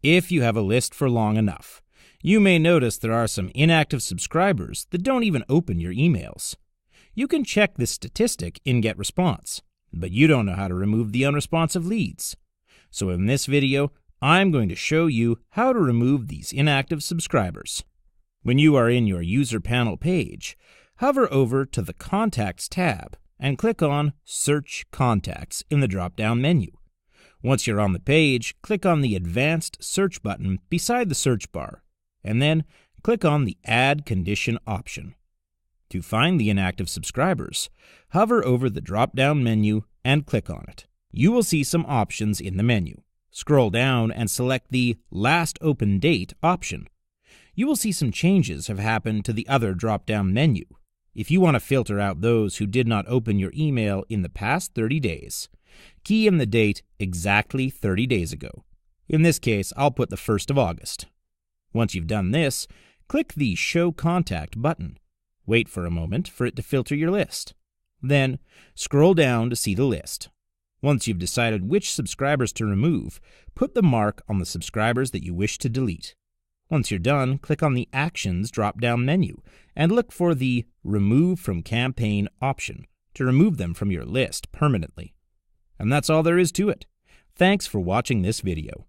If you have a list for long enough, you may notice there are some inactive subscribers that don't even open your emails. You can check this statistic in Getresponse, but you don't know how to remove the unresponsive leads. So in this video, I'm going to show you how to remove these inactive subscribers. When you are in your user panel page, hover over to the Contacts tab and click on Search Contacts in the drop-down menu. Once you're on the page, click on the Advanced Search button beside the search bar, and then click on the Add Condition option. To find the inactive subscribers, hover over the drop-down menu and click on it. You will see some options in the menu. Scroll down and select the Last Open Date option. You will see some changes have happened to the other drop-down menu. If you want to filter out those who did not open your email in the past 30 days, key in the date exactly 30 days ago. In this case, I'll put the 1st of August. Once you've done this, click the Show Contact button. Wait for a moment for it to filter your list. Then, scroll down to see the list. Once you've decided which subscribers to remove, put the mark on the subscribers that you wish to delete. Once you're done, click on the Actions drop-down menu and look for the Remove from Campaign option to remove them from your list permanently. And that's all there is to it. Thanks for watching this video.